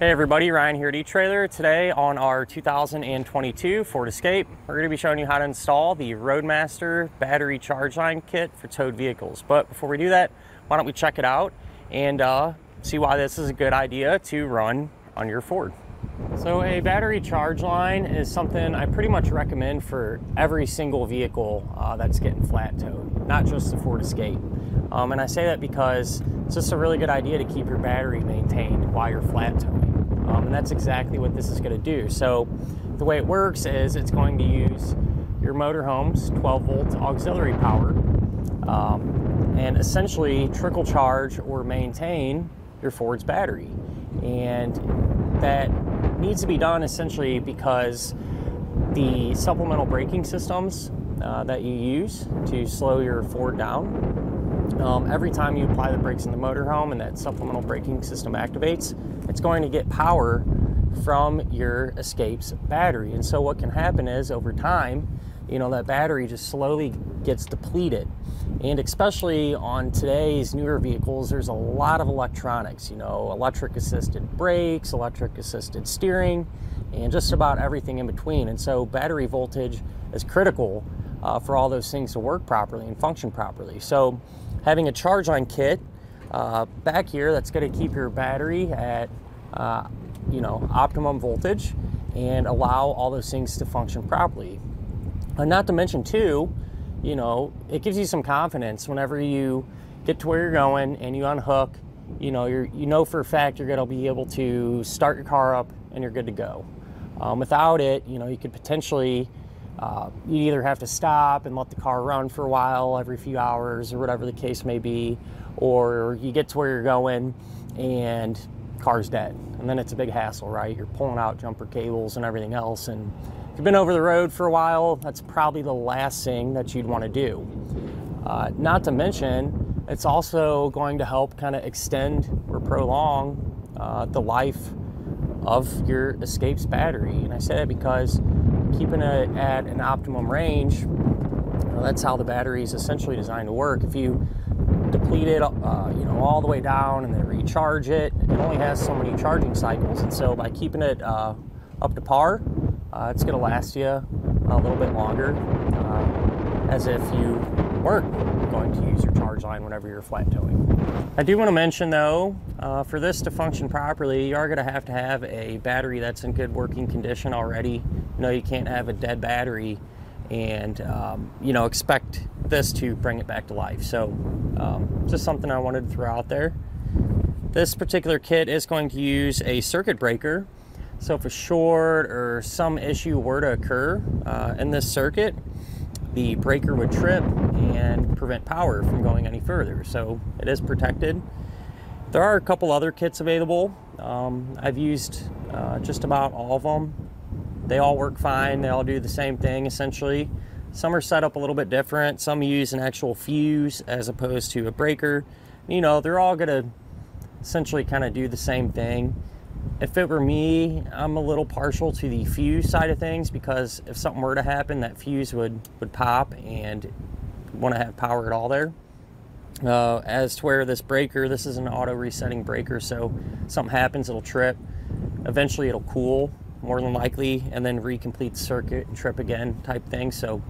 Hey everybody, Ryan here at eTrailer. Today on our 2022 Ford Escape, we're going to be showing you how to install the Roadmaster battery charge line kit for towed vehicles. But before we do that, why don't we check it out and see why this is a good idea to run on your Ford. So a battery charge line is something I pretty much recommend for every single vehicle that's getting flat towed, not just the Ford Escape. And I say that because it's just a really good idea to keep your battery maintained while you're flat towing. And that's exactly what this is going to do. So the way it works is it's going to use your motorhome's 12-volt auxiliary power and essentially trickle charge or maintain your Ford's battery. And that needs to be done essentially because the supplemental braking systems that you use to slow your Ford down, every time you apply the brakes in the motorhome and that supplemental braking system activates, it's going to get power from your Escape's battery. And so what can happen is over time, that battery just slowly gets depleted. And especially on today's newer vehicles, there's a lot of electronics, electric assisted brakes, electric assisted steering, and just about everything in between. And so battery voltage is critical for all those things to work properly and function properly. So having a charge line kit back here that's going to keep your battery at optimum voltage and allow all those things to function properly. And not to mention too, it gives you some confidence whenever you get to where you're going and you unhook, you know for a fact you're going to be able to start your car up and you're good to go. Without it, you could potentially you either have to stop and let the car run for a while every few hours or whatever the case may be, or you get to where you're going and car's dead, and then it's a big hassle, right? You're pulling out jumper cables and everything else, and if you've been over the road for a while, that's probably the last thing that you'd want to do. Not to mention, it's also going to help kind of extend or prolong the life of your Escape's battery. And I say that because keeping it at an optimum range, that's how the battery is essentially designed to work. If you deplete it all the way down and then recharge it, it only has so many charging cycles. And so by keeping it up to par, it's going to last you a little bit longer, as if you weren't going to use your charge line whenever you're flat towing. I do want to mention though, for this to function properly, you are going to have a battery that's in good working condition already. You can't have a dead battery and expect this to bring it back to life. So just something I wanted to throw out there. This particular kit is going to use a circuit breaker. So if a short or some issue were to occur in this circuit, the breaker would trip and prevent power from going any further. So it is protected. There are a couple other kits available. I've used just about all of them. They all work fine. They all do the same thing essentially. Some are set up a little bit different. Some use an actual fuse as opposed to a breaker. They're all gonna essentially kind of do the same thing. If it were me, I'm a little partial to the fuse side of things, because if something were to happen, that fuse would pop and want to have power at all there. As to where this breaker, this is an auto resetting breaker, so something happens, it'll trip. Eventually it'll cool, more than likely, and then recomplete the circuit and trip again type thing. So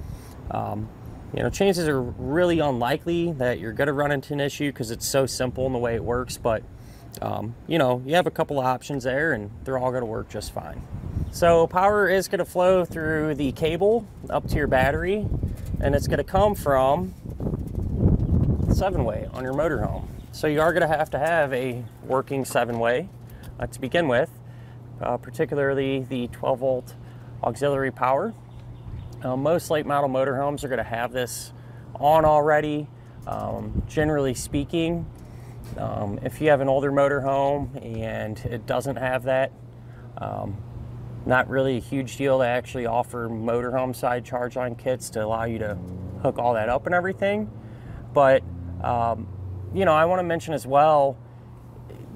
chances are really unlikely that you're going to run into an issue because it's so simple in the way it works, but you have a couple of options there and they're all going to work just fine. So power is going to flow through the cable up to your battery, and it's going to come from 7-way on your motorhome. So you are going to have a working 7-way to begin with, particularly the 12-volt auxiliary power. Most late model motorhomes are going to have this on already, generally speaking. If you have an older motorhome and it doesn't have that, not really a huge deal. They actually offer motorhome side charge line kits to allow you to hook all that up and everything. But I want to mention as well,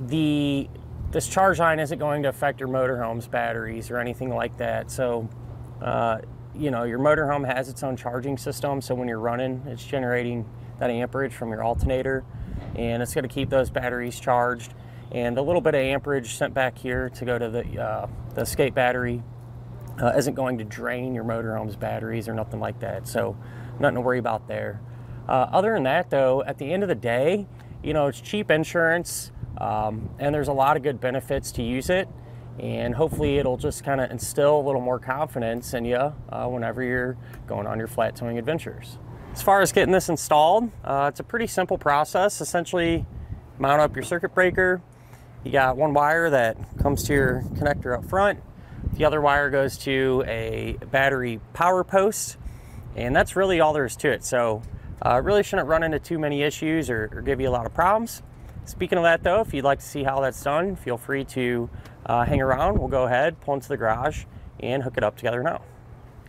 this charge line isn't going to affect your motorhome's batteries or anything like that. So your motorhome has its own charging system, so when you're running, it's generating that amperage from your alternator, and it's going to keep those batteries charged. and the little bit of amperage sent back here to go to the escape battery isn't going to drain your motorhome's batteries or nothing like that, so nothing to worry about there. Other than that though, at the end of the day, you know, it's cheap insurance, and there's a lot of good benefits to use it, and hopefully it'll just kind of instill a little more confidence in you whenever you're going on your flat towing adventures. As far as getting this installed, it's a pretty simple process. Essentially, mount up your circuit breaker. You got one wire that comes to your connector up front. The other wire goes to a battery power post, and that's really all there is to it. So really shouldn't run into too many issues or give you a lot of problems. Speaking of that though, if you'd like to see how that's done, feel free to hang around. We'll go ahead, pull into the garage, and hook it up together now.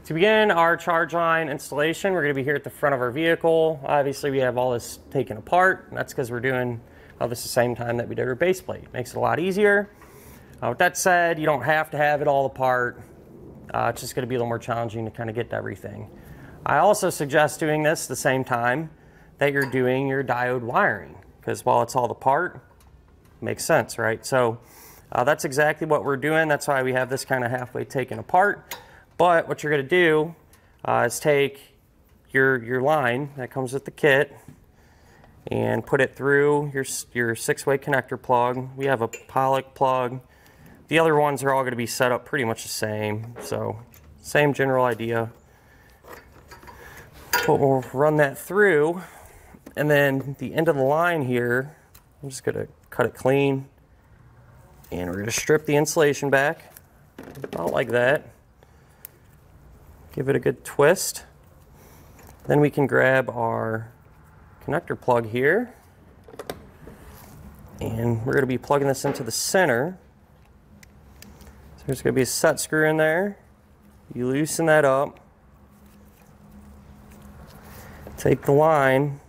To begin our charge line installation, we're going to be here at the front of our vehicle. Obviously we have all this taken apart, and that's because we're doing all this the same time that we did our base plate. Makes it a lot easier. With that said, you don't have to have it all apart. It's just going to be a little more challenging to kind of get to everything. I also suggest doing this the same time that you're doing your diode wiring, because while it's all apart, it makes sense, right? So that's exactly what we're doing. That's why we have this kind of halfway taken apart. But what you're going to do is take your line that comes with the kit and put it through your 6-way connector plug. We have a Pollock plug. The other ones are all going to be set up pretty much the same, so same general idea. But we'll run that through, and then the end of the line here, I'm just going to cut it clean, and we're going to strip the insulation back, about like that. Give it a good twist. Then we can grab our connector plug here, and we're going to be plugging this into the center. So there's going to be a set screw in there. You loosen that up, take the line,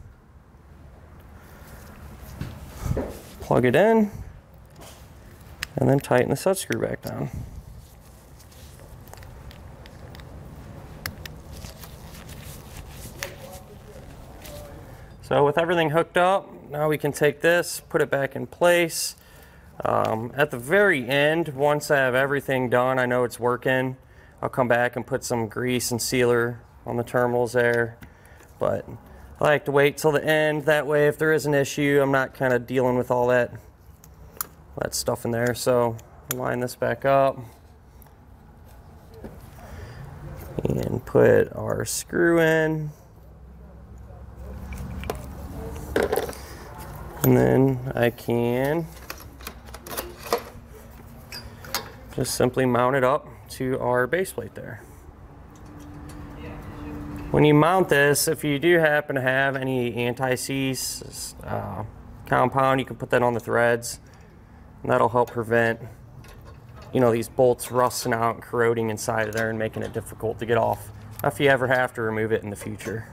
plug it in, and then tighten the set screw back down. So with everything hooked up, now we can take this, put it back in place. At the very end, once I have everything done, I know it's working, I'll come back and put some grease and sealer on the terminals there. But I like to wait till the end, that way if there is an issue, I'm not kind of dealing with all that stuff in there. So line this back up and put our screw in. And then I can just simply mount it up to our base plate there. When you mount this, if you do happen to have any anti-seize compound, you can put that on the threads, and that'll help prevent, you know, these bolts rusting out and corroding inside of there and making it difficult to get off if you ever have to remove it in the future.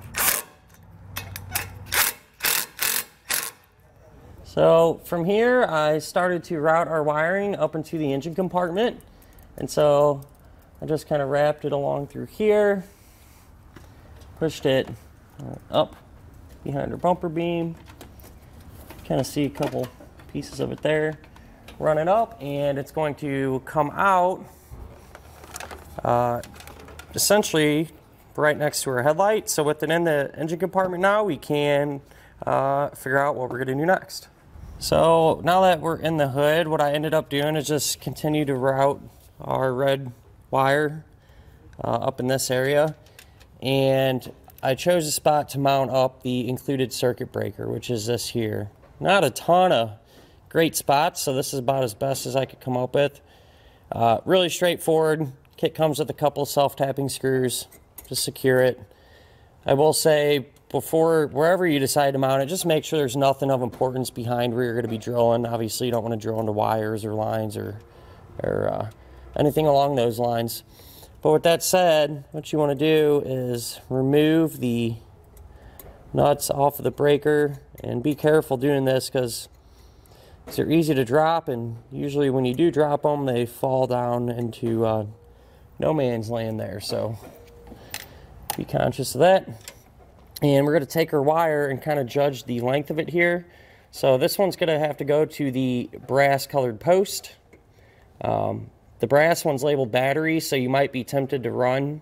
So from here, I started to route our wiring up into the engine compartment. And so I just kind of wrapped it along through here, pushed it up behind our bumper beam. Kind of see a couple pieces of it there. Run it up, and it's going to come out essentially right next to our headlight. So with it in the engine compartment now, we can figure out what we're going to do next. So now that we're in the hood, what I ended up doing is just continue to route our red wire up in this area, and I chose a spot to mount up the included circuit breaker, which is this here. Not a ton of great spots, so this is about as best as I could come up with. Really straightforward. Kit comes with a couple self-tapping screws to secure it. I will say, before, wherever you decide to mount it, just make sure there's nothing of importance behind where you're going to be drilling. Obviously, you don't want to drill into wires or lines or anything along those lines. But with that said, what you want to do is remove the nuts off of the breaker, and be careful doing this because they're easy to drop, and usually when you do drop them, they fall down into no man's land there. So be conscious of that. And we're going to take our wire and kind of judge the length of it here. So this one's going to have to go to the brass colored post. The brass one's labeled battery, so you might be tempted to run,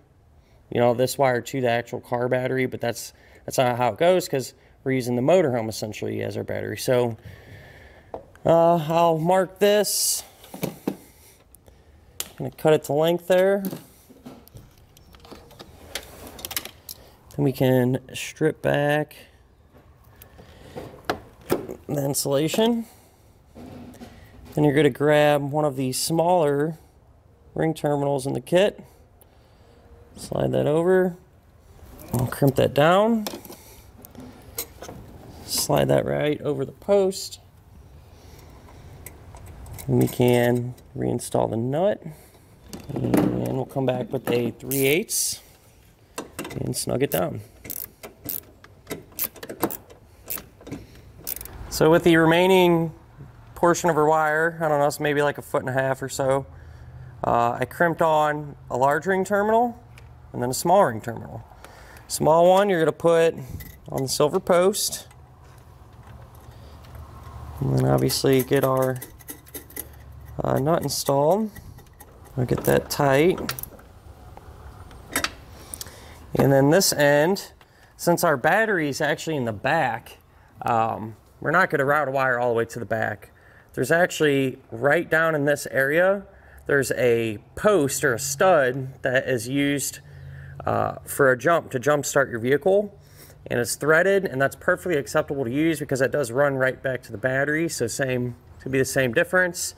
you know, this wire to the actual car battery, but that's not how it goes, because we're using the motorhome essentially as our battery. So I'll mark this. I'm going to cut it to length there. Then we can strip back the insulation. Then you're going to grab one of the smaller ring terminals in the kit. Slide that over. I'll crimp that down. Slide that right over the post. And we can reinstall the nut. And we'll come back with a 3/8 and snug it down. So with the remaining portion of our wire, I don't know, it's maybe like 1.5 feet or so, I crimped on a large ring terminal and then a small ring terminal. Small one you're going to put on the silver post, and then obviously get our nut installed. I'll get that tight. And then this end, since our battery is actually in the back, we're not going to route a wire all the way to the back. There's actually, right down in this area, there's a post or a stud that is used for a jump, to jump start your vehicle. And it's threaded, and that's perfectly acceptable to use because it does run right back to the battery. So it's going to be the same difference.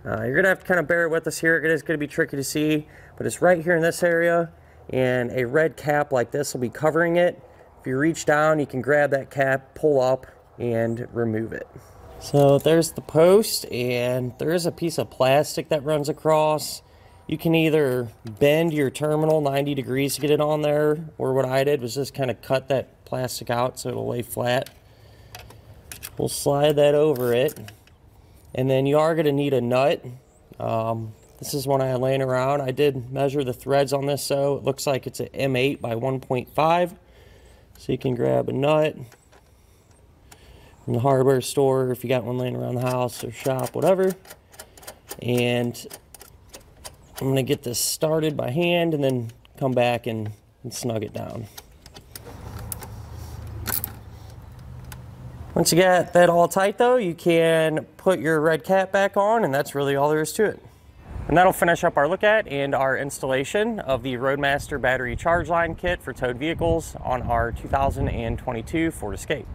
You're going to have to kind of bear with us here. It is going to be tricky to see, but it's right here in this area, and a red cap like this will be covering it. If you reach down, you can grab that cap, pull up, and remove it. So there's the post, and there is a piece of plastic that runs across. You can either bend your terminal 90 degrees to get it on there, or what I did was just kind of cut that plastic out so it'll lay flat. We'll slide that over it, and then you are going to need a nut. This is one I had laying around. I did measure the threads on this, so it looks like it's an M8 by 1.5. So you can grab a nut from the hardware store if you got one laying around the house or shop, whatever. And I'm going to get this started by hand and then come back and snug it down. Once you got that all tight though, you can put your red cap back on, and that's really all there is to it. And that'll finish up our look at and our installation of the Roadmaster battery charge line kit for towed vehicles on our 2022 Ford Escape.